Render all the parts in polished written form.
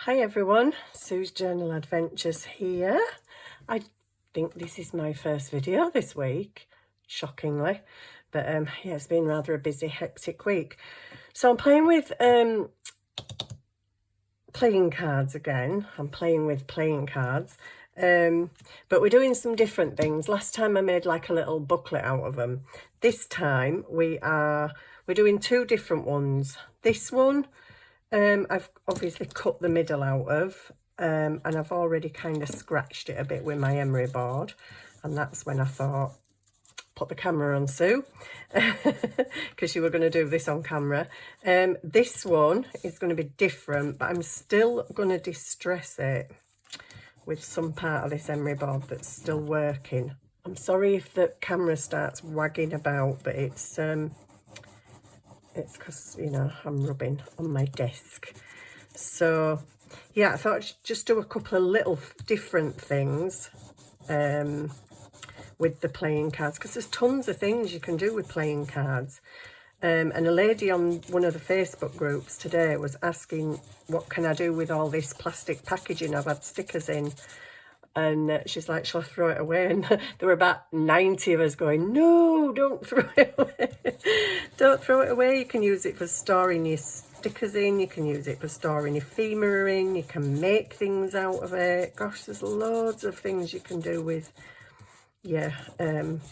Hi everyone, Sue's Journal Adventures here. I think this is my first video this week, shockingly, but yeah, it's been rather a busy, hectic week. So I'm playing with playing cards again. I'm playing with playing cards, but we're doing some different things. Last time I made like a little booklet out of them. This time we're doing two different ones. This one I've obviously cut the middle out of, and I've already kind of scratched it a bit with my emery board, and that's when I thought, put the camera on, Sue, because you were going to do this on camera. This one is going to be different, but I'm still going to distress it with some part of this emery board that's still working. I'm sorry if the camera starts wagging about, but it's because, you know, I'm rubbing on my desk. So yeah, I thought I'd just do a couple of little different things with the playing cards, because there's tons of things you can do with playing cards. And a lady on one of the Facebook groups today was asking, what can I do with all this plastic packaging I've had stickers in? And she's like, shall I throw it away? And there were about 90 of us going, no, don't throw it away. Don't throw it away. You can use it for storing your stickers in. You can use it for storing your ephemera in. You can make things out of it. Gosh, there's loads of things you can do with, yeah,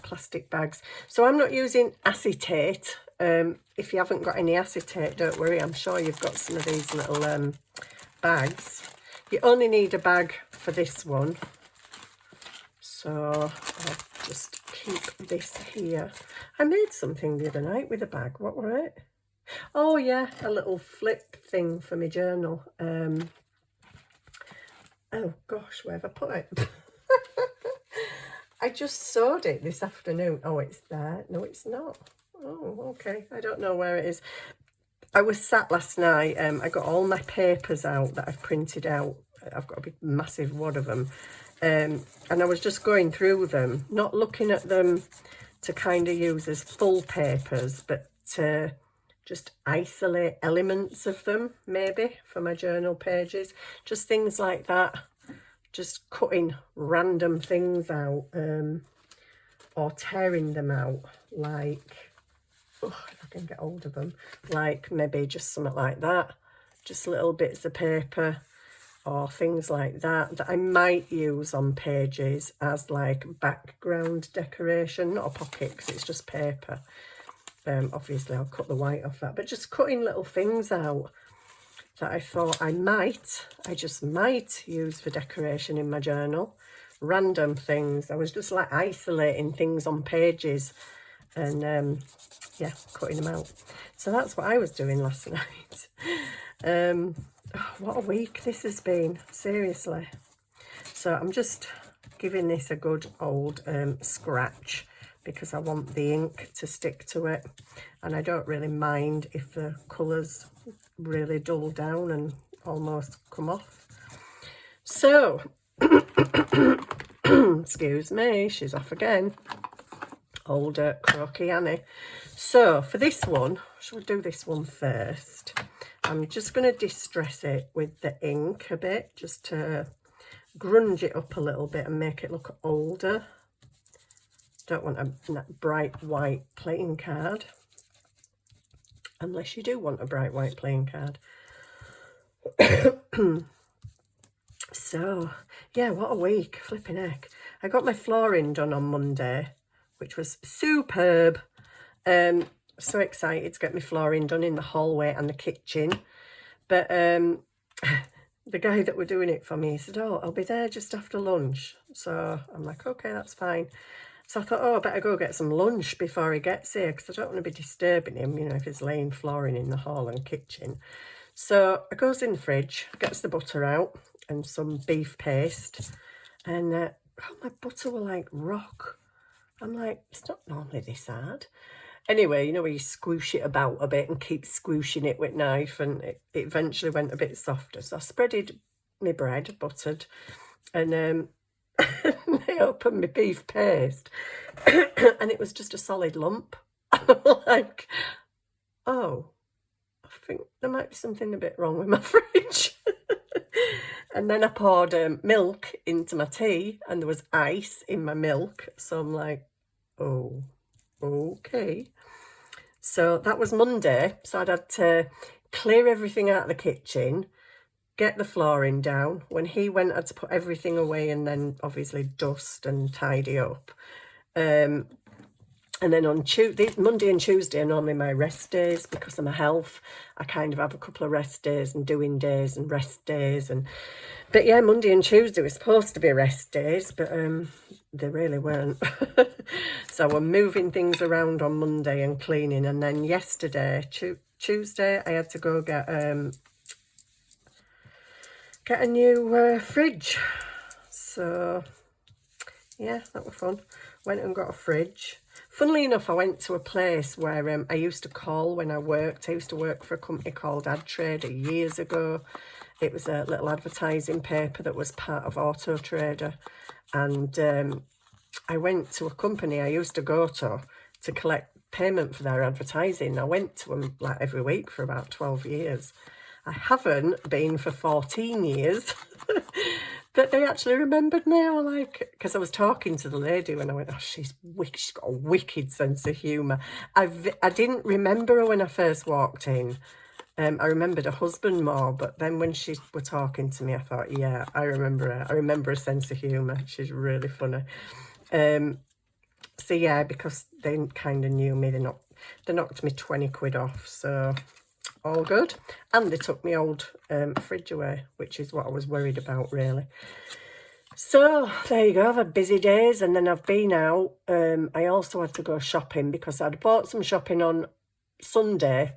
plastic bags. So I'm not using acetate. If you haven't got any acetate, don't worry. I'm sure you've got some of these little bags. You only need a bag for this one. So I'll just keep this here. I made something the other night with a bag. What were it? Oh yeah, a little flip thing for my journal. Oh gosh, where have I put it? I just sewed it this afternoon. Oh, it's there. No, it's not. Oh, okay. I don't know where it is. I was sat last night, I got all my papers out that I've printed out. I've got a big massive wad of them, and I was just going through them, not looking at them to kind of use as full papers, but to just isolate elements of them, maybe, for my journal pages. Just things like that, just cutting random things out, or tearing them out, like, oh, if I can get hold of them, like maybe just something like that, just little bits of paper or things like that that I might use on pages as like background decoration, not a pocket because it's just paper. Obviously I'll cut the white off that, but just cutting little things out that I thought I just might use for decoration in my journal. Random things. I was just like isolating things on pages and yeah, cutting them out. So that's what I was doing last night. Oh, what a week this has been, seriously. So I'm just giving this a good old scratch, because I want the ink to stick to it, and I don't really mind if the colours really dull down and almost come off. So excuse me, she's off again, old croaky Annie. So for this one, shall we do this one first? I'm just going to distress it with the ink a bit, just to grunge it up a little bit and make it look older. Don't want a bright white playing card, unless you do want a bright white playing card. So yeah, what a week, flipping heck. I got my flooring done on Monday, which was superb. So excited to get my flooring done in the hallway and the kitchen. But the guy that were doing it for me, he said, oh, I'll be there just after lunch. So I'm like, okay, that's fine. So I thought, oh, I better go get some lunch before he gets here, because I don't want to be disturbing him, you know, if he's laying flooring in the hall and kitchen. So I goes in the fridge, gets the butter out and some beef paste, and oh, my butter were like rock. I'm like, it's not normally this hard. Anyway, you know, where you squish it about a bit and keep squishing it with knife, and it eventually went a bit softer. So I spreaded my bread, buttered, and I opened my beef paste and it was just a solid lump. Like, oh, I think there might be something a bit wrong with my fridge. And then I poured milk into my tea and there was ice in my milk. So I'm like, oh, okay. So that was Monday. So I'd had to clear everything out of the kitchen, get the flooring down. When he went, I had to put everything away and then obviously dust and tidy up. And then on Monday and Tuesday are normally my rest days because of my health. I kind of have a couple of rest days and doing days and rest days. But yeah, Monday and Tuesday were supposed to be rest days, but they really weren't. So we're moving things around on Monday and cleaning. And then yesterday, Tuesday, I had to go get a new fridge. So yeah, that was fun. Went and got a fridge. Funnily enough, I went to a place where I used to call when I worked. I used to work for a company called Ad Trader years ago. It was a little advertising paper that was part of Auto Trader. And I went to a company I used to go to collect payment for their advertising. I went to them like every week for about 12 years. I haven't been for 14 years. But they actually remembered me. I was like, because I was talking to the lady when I went, oh, she's got a wicked sense of humour. I didn't remember her when I first walked in. I remembered her husband more, but then when she were talking to me, I thought, yeah, I remember her. I remember her sense of humour. She's really funny. So yeah, because they kind of knew me, they knocked me 20 quid off, so all good. And they took my old fridge away, which is what I was worried about, really. So there you go. I've had busy days, and then I've been out. I also had to go shopping because I'd bought some shopping on Sunday,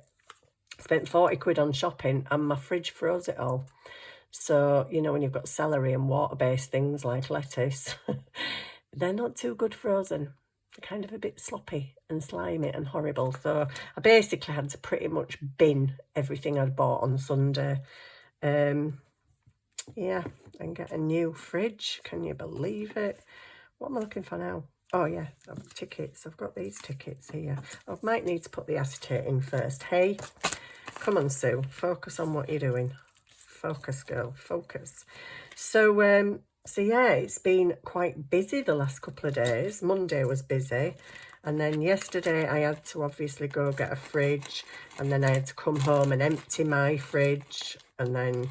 spent 40 quid on shopping, and my fridge froze it all. So, you know, when you've got celery and water-based things like lettuce, they're not too good frozen. They're kind of a bit sloppy and slimy and horrible. So I basically had to pretty much bin everything I'd bought on Sunday. Yeah, and get a new fridge. Can you believe it? What am I looking for now? Oh yeah, tickets. I've got these tickets here. I might need to put the acetate in first. Hey, come on, Sue. Focus on what you're doing. Focus, girl. Focus. So yeah, it's been quite busy the last couple of days. Monday was busy. And then yesterday I had to obviously go get a fridge. And then I had to come home and empty my fridge. And then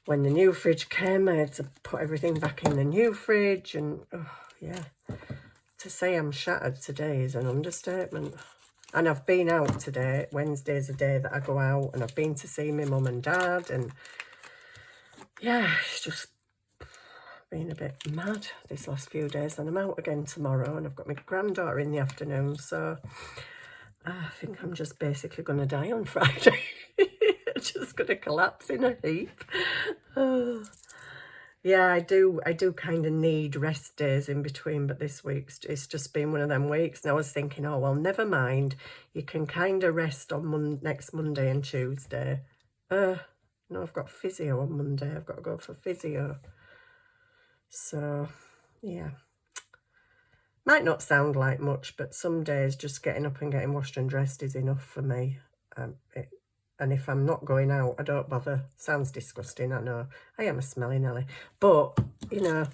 when the new fridge came, I had to put everything back in the new fridge. And oh, yeah, to say I'm shattered today is an understatement. And I've been out today. Wednesday's a day that I go out. And I've been to see my mum and dad. And yeah, it's just been a bit mad this last few days. And I'm out again tomorrow. And I've got my granddaughter in the afternoon. So I think I'm just basically going to die on Friday. Just going to collapse in a heap. Yeah, I do kind of need rest days in between, but this week's it's just been one of them weeks. And I was thinking, oh, well, never mind. You can kind of rest on next Monday and Tuesday. No, I've got physio on Monday. I've got to go for physio. So, yeah. Might not sound like much, but some days just getting up and getting washed and dressed is enough for me. And if I'm not going out, I don't bother. Sounds disgusting, I know. I am a smelly Nelly. But, you know,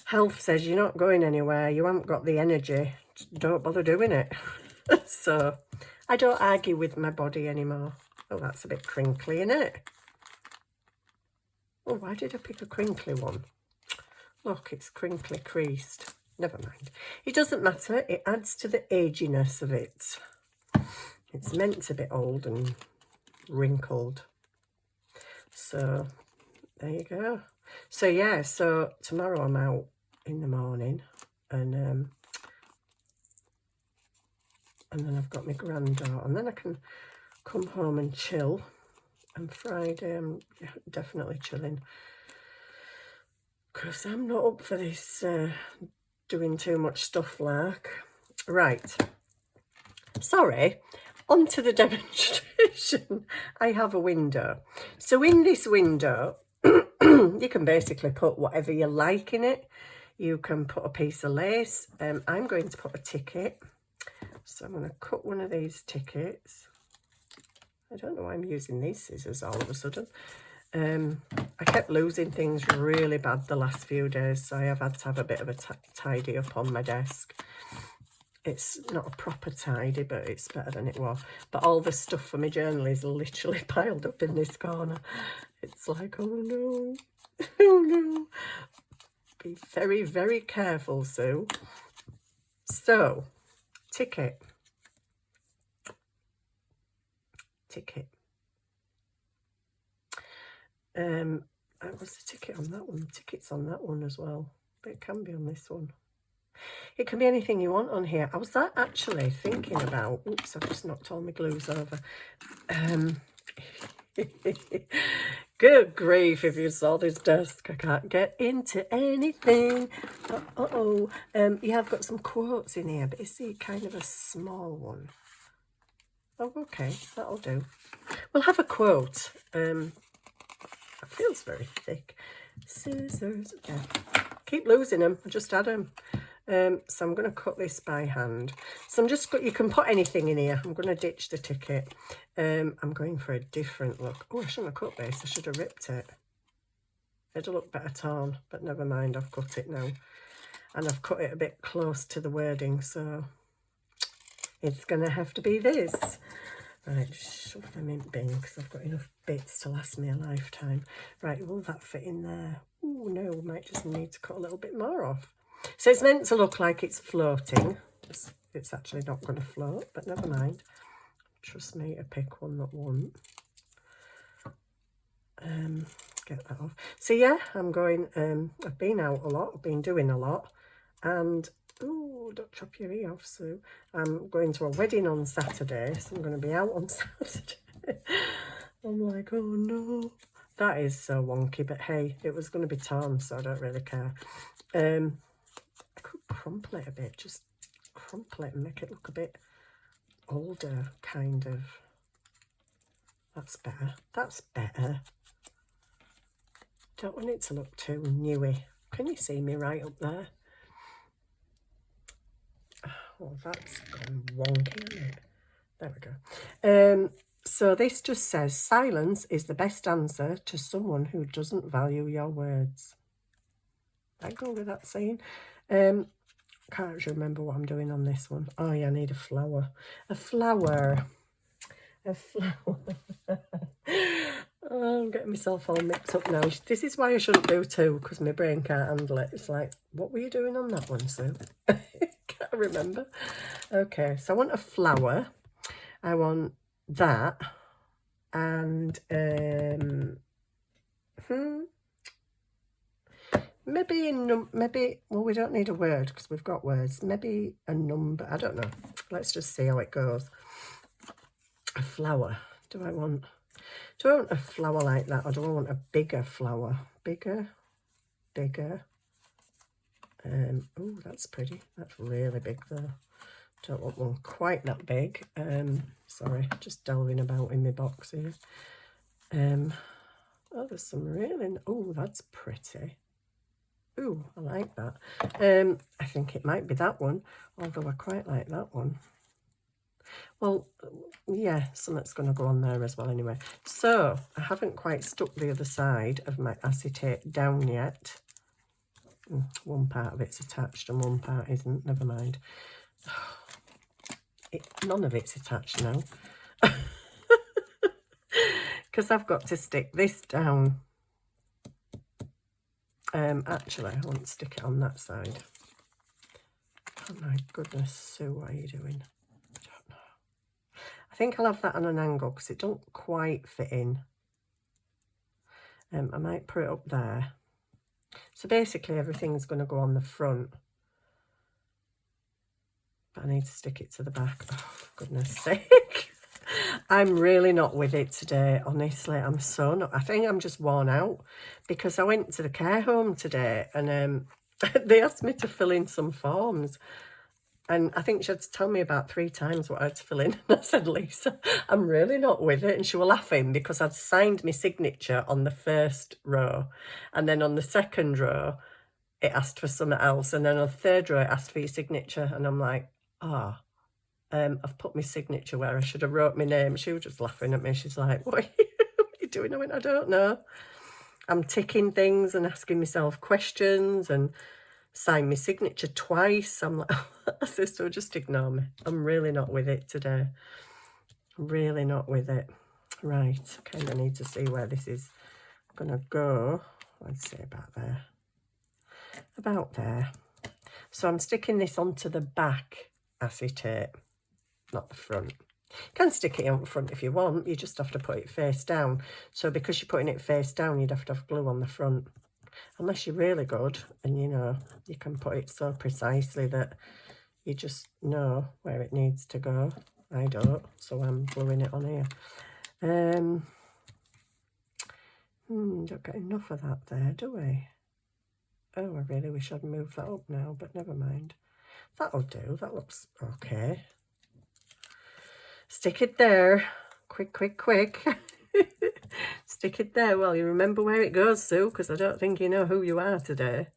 health says you're not going anywhere. You haven't got the energy. Don't bother doing it. So, I don't argue with my body anymore. Oh, that's a bit crinkly, isn't it? Oh, why did I pick a crinkly one? Look, it's crinkly creased. Never mind. It doesn't matter. It adds to the aginess of it. It's meant to be old and wrinkled. So, there you go. So, yeah, so tomorrow I'm out in the morning. And then I've got my granddaughter. And then I can come home and chill. And Friday I'm definitely chilling. Because I'm not up for this doing too much stuff like. Right. Sorry. On to the demonstration. I have a window. So in this window, you can basically put whatever you like in it. You can put a piece of lace. I'm going to put a ticket. So I'm going to cut one of these tickets. I don't know why I'm using these scissors all of a sudden. I kept losing things really bad the last few days, so I have had to have a bit of a tidy up on my desk. It's not a proper tidy, but it's better than it was. But all the stuff for my journal is literally piled up in this corner. It's like, oh no, oh no. Be very, very careful, Sue. So, ticket. What's the ticket on that one? The ticket's on that one as well, but it can be on this one. It can be anything you want on here. I was actually thinking about, oops, I've just knocked all my glues over. Good grief, if you saw this desk, I can't get into anything. Yeah, I've got some quotes in here, but is it kind of a small one? Oh, okay, that'll do. We'll have a quote. It feels very thick. Scissors. Yeah. Keep losing them. I just had them. So I'm going to cut this by hand. So I'm just, you can put anything in here. I'm going to ditch the ticket. I'm going for a different look. Oh, I shouldn't have cut this. I should have ripped it. It'll look better torn, but never mind. I've cut it now. And I've cut it a bit close to the wording, so it's going to have to be this. Right, just shove them in bin because I've got enough bits to last me a lifetime. Right, will that fit in there? Oh, no, might just need to cut a little bit more off. So it's meant to look like it's floating. It's actually not going to float, but never mind. Trust me to pick one that won't. Get that off. So yeah, I'm going, I've been out a lot, I've been doing a lot, and oh, don't chop your ear off, Sue. I'm going to a wedding on Saturday, so I'm going to be out on Saturday. I'm like, oh no. That is so wonky, but hey, it was going to be torn, so I don't really care. I could crumple it a bit, just crumple it and make it look a bit older, kind of. That's better. That's better. Don't want it to look too newy. Can you see me right up there? Oh, that's gone wonky, isn't it? There we go. So this just says, silence is the best answer to someone who doesn't value your words. I go with that saying. Can't actually remember what I'm doing on this one. Oh yeah, I need a flower. A flower. A flower. Oh, I'm getting myself all mixed up now. This is why I shouldn't do two, because my brain can't handle it. It's like, what were you doing on that one, Sue? Can't remember. Okay, so I want a flower. I want that. And maybe, well, we don't need a word because we've got words. Maybe a number. I don't know. Let's just see how it goes. A flower. Do I want a flower like that, or do I want a bigger flower? Bigger. Oh, that's pretty. That's really big though. Don't want one quite that big. Sorry, just delving about in my box here. Oh, there's some really, oh, that's pretty. Ooh, I like that. I think it might be that one, although I quite like that one. Well, yeah, something's going to go on there as well anyway. So, I haven't quite stuck the other side of my acetate down yet. One part of it's attached and one part isn't. Never mind. None of it's attached now. Because I've got to stick this down. Actually, I want to stick it on that side. Oh my goodness, Sue, what are you doing? I don't know. I think I'll have that on an angle because it don't quite fit in. I might put it up there. So basically everything's going to go on the front. But I need to stick it to the back. Oh, for goodness sake. I'm really not with it today, honestly. I'm so not. I think I'm just worn out because I went to the care home today and they asked me to fill in some forms. And I think she had to tell me about 3 times what I had to fill in. And I said, Lisa, I'm really not with it. And she was laughing because I'd signed my signature on the first row. And then on the second row, it asked for something else. And then on the third row, it asked for your signature. And I'm like, I've put my signature where I should have wrote my name. She was just laughing at me. She's like, what are you doing? I went, I don't know. I'm ticking things and asking myself questions and sign my signature twice. I'm like, sister, just ignore me. I'm really not with it today. Really not with it. Right, I kind of need to see where this is going to go. Let's say about there. About there. So I'm sticking this onto the back acetate, not the front. You can stick it on the front if you want, you just have to put it face down. So because you're putting it face down, you'd have to have glue on the front. Unless you're really good and you know, you can put it so precisely that you just know where it needs to go. I don't, so I'm gluing it on here. Don't get enough of that there, do we? Oh, I really wish I'd moved that up now, but never mind. That'll do, that looks okay. Stick it there. Quick, quick, quick. Stick it there. Well, you remember where it goes, Sue, because I don't think you know who you are today.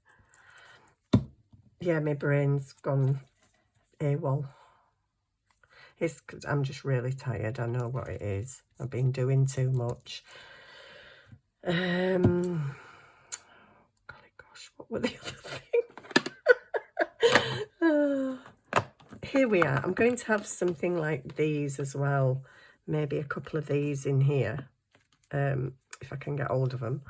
Yeah, my brain's gone AWOL. It's 'cause I'm just really tired. I know what it is. I've been doing too much. Golly gosh, what were the other thing? Here we are. I'm going to have something like these as well. Maybe a couple of these in here, if I can get hold of them.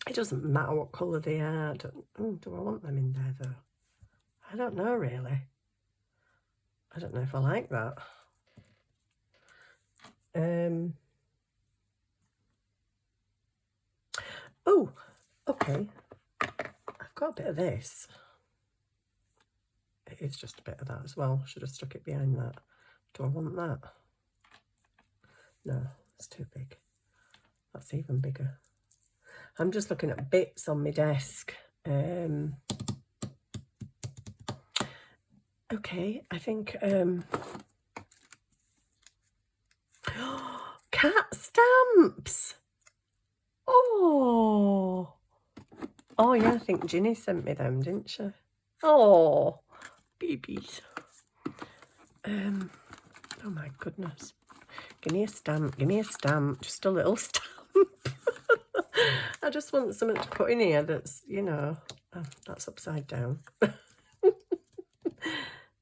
It doesn't matter what colour they are. Do I want them in there though? I don't know really. I don't know if I like that. Oh, okay. I've got a bit of this. It is just a bit of that as well. Should have stuck it behind that. Do I want that? No, it's too big. That's even bigger. I'm just looking at bits on my desk. Okay, I think cat stamps. Oh yeah, I think Ginny sent me them, didn't she? Oh, babies. Oh my goodness. Give me a stamp, give me a stamp, just a little stamp. I just want something to put in here that's, you know, that's upside down.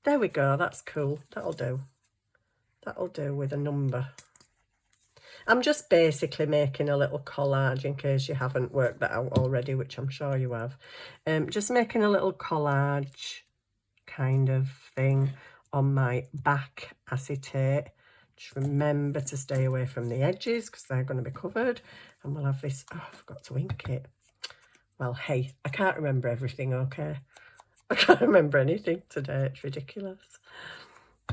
There we go, that's cool. That'll do. That'll do with a number. I'm just basically making a little collage in case you haven't worked that out already, which I'm sure you have. Just making a little collage kind of thing on my back acetate. Just remember to stay away from the edges because they're going to be covered. And we'll have this. Oh, I forgot to ink it. Well, hey, I can't remember everything, okay? I can't remember anything today. It's ridiculous.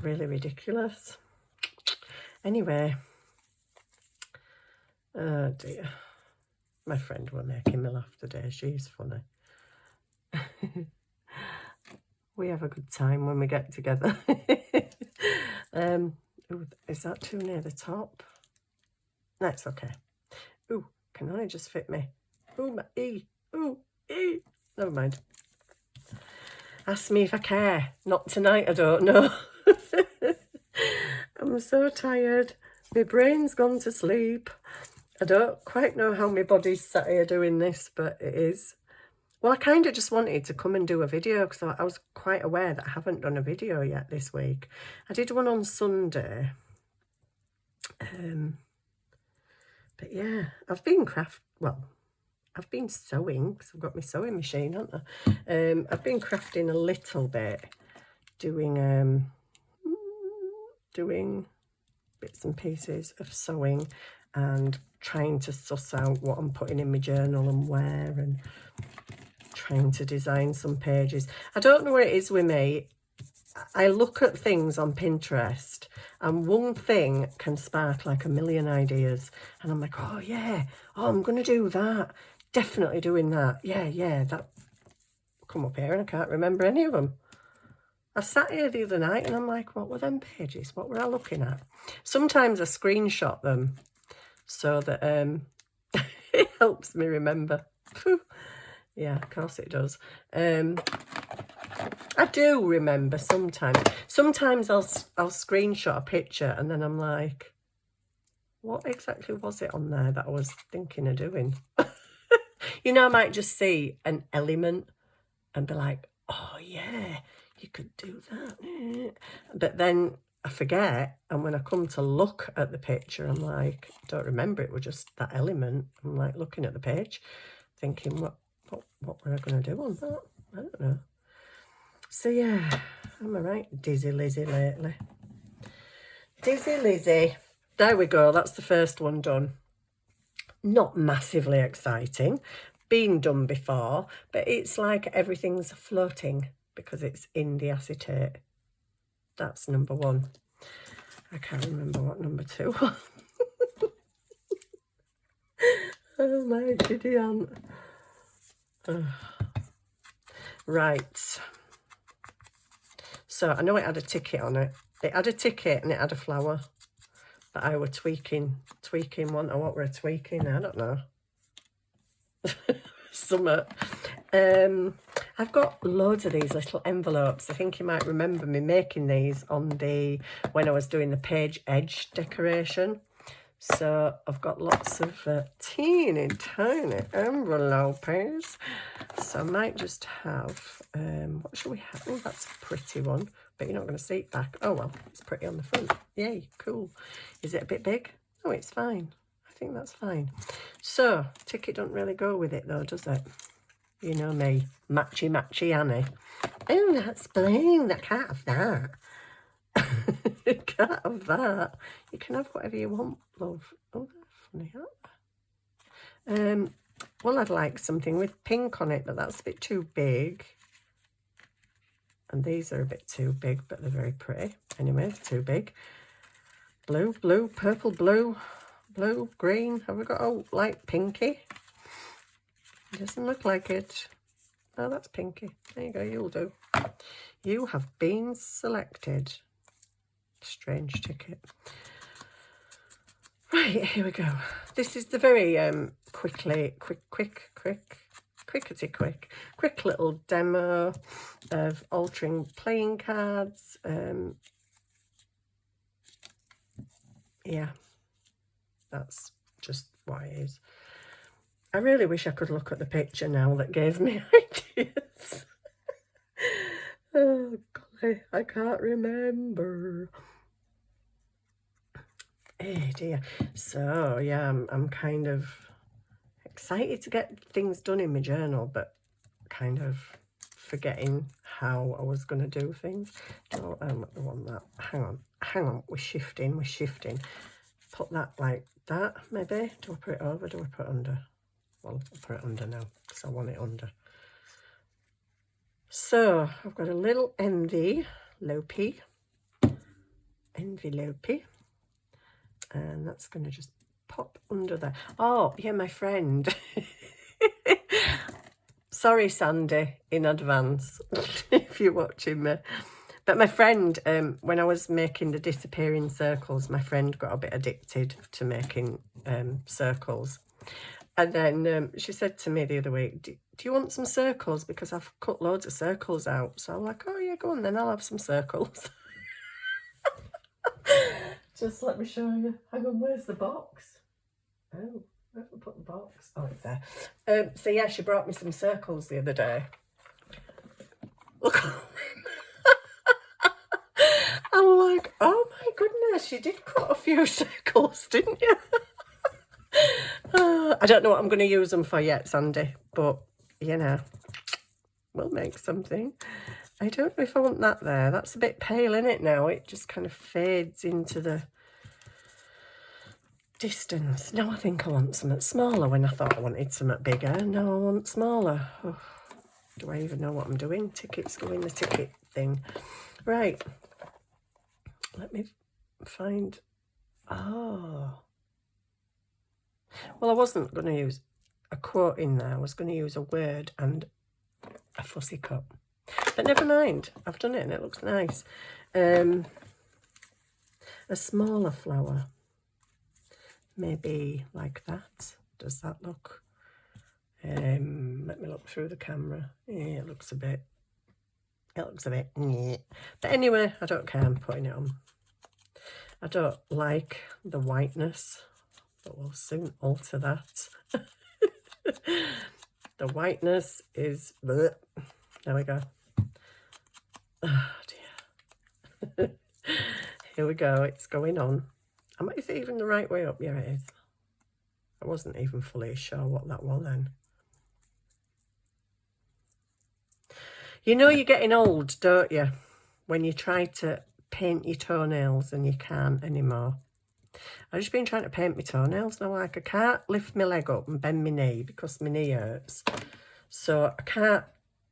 Really ridiculous. Anyway. Oh dear. My friend were making me laugh today. She's funny. We have a good time when we get together. Ooh, is that too near the top? That's okay. Ooh, can only just fit me. Ooh, my E. Ooh, E. Never mind. Ask me if I care. Not tonight, I don't know. I'm so tired. My brain's gone to sleep. I don't quite know how my body's sat here doing this, but it is. Well, I kind of just wanted to come and do a video because I was quite aware that I haven't done a video yet this week. I did one on Sunday. But yeah, I've been I've been sewing because I've got my sewing machine, haven't I? I've been crafting a little bit, doing bits and pieces of sewing and trying to suss out what I'm putting in my journal and where, and trying to design some pages. I don't know what it is with me. I look at things on Pinterest and one thing can spark like a million ideas and I'm like, oh yeah, oh, I'm going to do that. Definitely doing that. Yeah, that come up here and I can't remember any of them. I sat here the other night and I'm like, what were them pages? What were I looking at? Sometimes I screenshot them so that it helps me remember. Yeah, of course it does. I do remember sometimes. Sometimes I'll screenshot a picture and then I'm like, what exactly was it on there that I was thinking of doing? You know, I might just see an element and be like, oh yeah, you could do that. But then I forget, and when I come to look at the picture, I'm like, don't remember it was just that element. I'm like looking at the page, thinking, what were I going to do on that? I don't know. So yeah, I'm a right dizzy Lizzie lately. Dizzy Lizzie. There we go. That's the first one done. Not massively exciting. Been done before, but it's like everything's floating because it's in the acetate. That's number one. I can't remember what number two was. Oh my giddy aunt. Right. So I know it had a ticket on it. It had a ticket and it had a flower. But I were tweaking one. Or what were I tweaking? I don't know. Summer. I've got loads of these little envelopes. I think you might remember me making these on when I was doing the page edge decoration. So I've got lots of teeny tiny envelopes. So I might just have, what shall we have? Oh, that's a pretty one, but you're not going to see it back. Oh well, it's pretty on the front. Yay, cool. Is it a bit big? Oh, it's fine. I think that's fine. So ticket don't really go with it though, does it? You know me, matchy Annie. Oh, that's blue. I can't have that. You can't have that. You can have whatever you want, love. Oh, that's funny, huh? Well, I'd like something with pink on it, but that's a bit too big. And these are a bit too big, but they're very pretty. Anyway, too big. Blue, purple, blue, green. Have we got, oh, light pinky? Doesn't look like it. Oh, that's pinky. There you go, you'll do. You have been selected. Strange ticket. Right, here we go. This is the very quick little demo of altering playing cards. Yeah, that's just what it is. I really wish I could look at the picture now that gave me ideas. Oh, golly, I can't remember. Oh dear. So yeah, I'm kind of excited to get things done in my journal, but kind of forgetting how I was going to do things. Oh, I want that. Hang on. We're shifting. Put that like that, maybe. Do I put it over? Do I put it under? Well, I'll put it under now because I want it under. So I've got a little envelope, and that's going to just pop under there. Oh, yeah, my friend. Sorry, Sandy, in advance, if you're watching me. But my friend, when I was making the disappearing circles, my friend got a bit addicted to making circles. And then she said to me the other week, do you want some circles? Because I've cut loads of circles out. So I'm like, oh, yeah, go on then. I'll have some circles. Just let me show you. Hang on, where's the box? Oh, where have I put the box? Oh, it's there. So, yeah, she brought me some circles the other day. Look. I'm like, oh, my goodness, you did cut a few circles, didn't you? I don't know what I'm going to use them for yet, Sandy, but, you know, we'll make something. I don't know if I want that there. That's a bit pale, isn't it, now? It just kind of fades into the distance. Now I think I want something smaller when I thought I wanted something bigger. Now I want smaller. Oh, do I even know what I'm doing? Tickets go in the ticket thing. Right. Let me find... Oh... Well, I wasn't going to use a quote in there. I was going to use a word and a fussy cut. But never mind. I've done it and it looks nice. A smaller flower. Maybe like that. Does that look? Let me look through the camera. Yeah, it looks a bit... But anyway, I don't care. I'm putting it on. I don't like the whiteness but we'll soon alter that. The whiteness is... bleh. There we go. Oh dear. Here we go, it's going on. Is it even the right way up? Yeah, it is. I wasn't even fully sure what that was then. You know you're getting old, don't you? When you try to paint your toenails and you can't anymore. I've just been trying to paint my toenails now. Like, I can't lift my leg up and bend my knee because my knee hurts. So I can't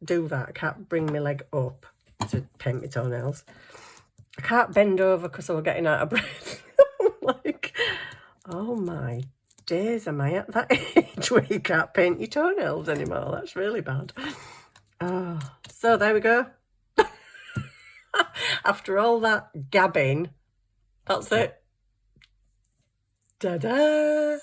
do that. I can't bring my leg up to paint my toenails. I can't bend over because I was getting out of breath. Like, oh my days, am I at that age where you can't paint your toenails anymore? That's really bad. Oh, so there we go. After all that gabbing, that's it. Da-da!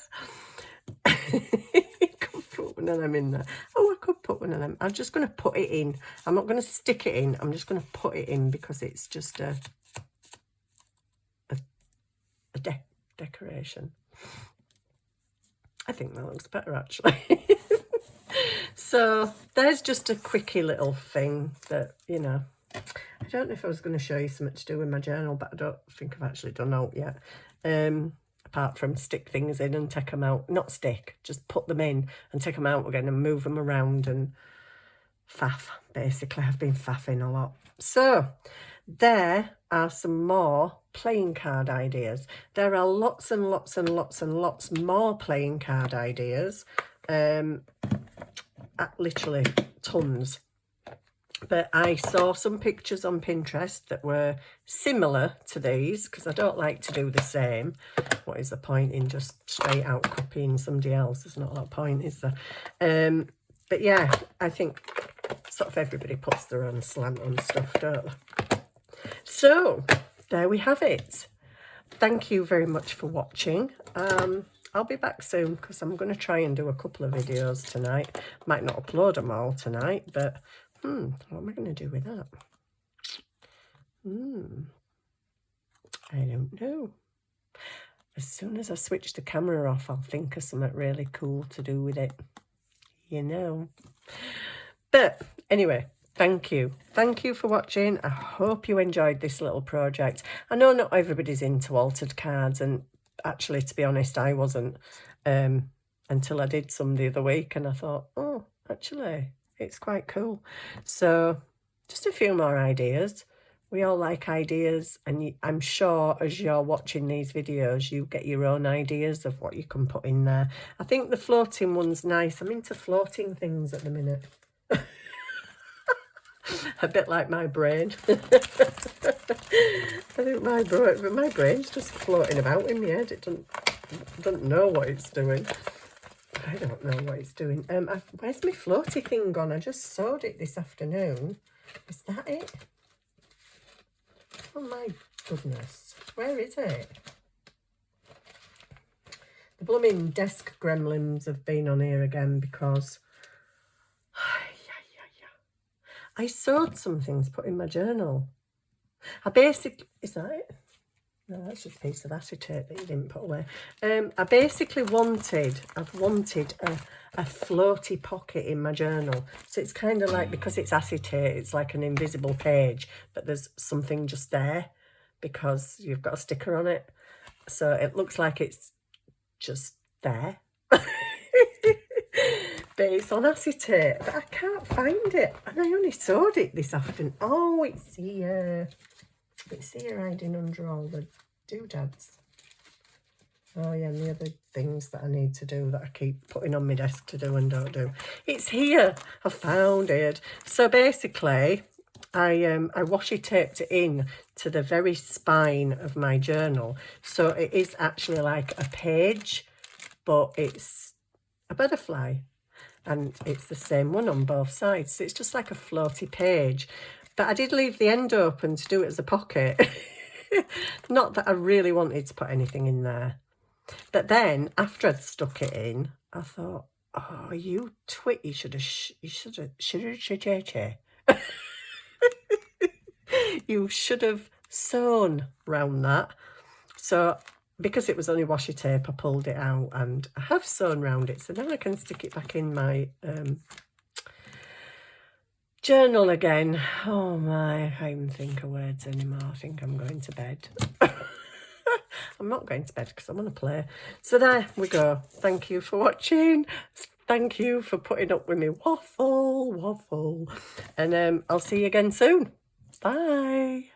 Could put one of them in there. Oh, I could put one of them. I'm just going to put it in. I'm not going to stick it in. I'm just going to put it in because it's just a decoration. I think that looks better, actually. So there's just a quickie little thing that, you know, I don't know if I was going to show you something to do with my journal, but I don't think I've actually done out yet. Apart from stick things in and take them out. Not stick, just put them in and take them out again and move them around and faff, basically. I've been faffing a lot. So there are some more playing card ideas. There are lots and lots and lots and lots more playing card ideas. Literally tons. But I saw some pictures on Pinterest that were similar to these because I don't like to do the same. What is the point in just straight out copying somebody else? There's not a lot of point, is there? But yeah, I think sort of everybody puts their own slant on stuff, don't they? So there we have it. Thank you very much for watching. I'll be back soon because I'm going to try and do a couple of videos tonight. Might not upload them all tonight, but what am I going to do with that? I don't know. As soon as I switch the camera off, I'll think of something really cool to do with it. You know. But anyway, thank you. Thank you for watching. I hope you enjoyed this little project. I know not everybody's into altered cards, and actually, to be honest, I wasn't until I did some the other week, and I thought, oh, actually, it's quite cool. So just a few more ideas. We all like ideas, and I'm sure as you're watching these videos, you get your own ideas of what you can put in there. I think the floating one's nice. I'm into floating things at the minute. A bit like my brain. I think my brain's just floating about in my head. It doesn't know what it's doing. I don't know what it's doing. Where's my floaty thing gone? I just sewed it this afternoon. Is that it? Oh my goodness. Where is it? The blooming desk gremlins have been on here again because I sewed some things put in my journal. Is that it? No, that's just a piece of acetate that you didn't put away. I basically wanted a floaty pocket in my journal. So it's kind of like, because it's acetate, it's like an invisible page, but there's something just there because you've got a sticker on it. So it looks like it's just there. But it's on acetate, but I can't find it. And I only sewed it this afternoon. Oh, it's here. It's here hiding under all the doodads. Oh yeah, and the other things that I need to do that I keep putting on my desk to do and don't do. It's here. I found it. So basically, I washi taped it in to the very spine of my journal. So it is actually like a page, but it's a butterfly. And it's the same one on both sides. So it's just like a floaty page. But I did leave the end open to do it as a pocket. Not that I really wanted to put anything in there. But then, after I'd stuck it in, I thought, oh, you twit, you should have you should have sewn round that. So because it was only washi tape, I pulled it out and I have sewn around it. So now I can stick it back in my journal again. Oh my, I can't even think of words anymore. I think I'm going to bed. I'm not going to bed because I want to play. So there we go. Thank you for watching. Thank you for putting up with me waffle. And I'll see you again soon. Bye.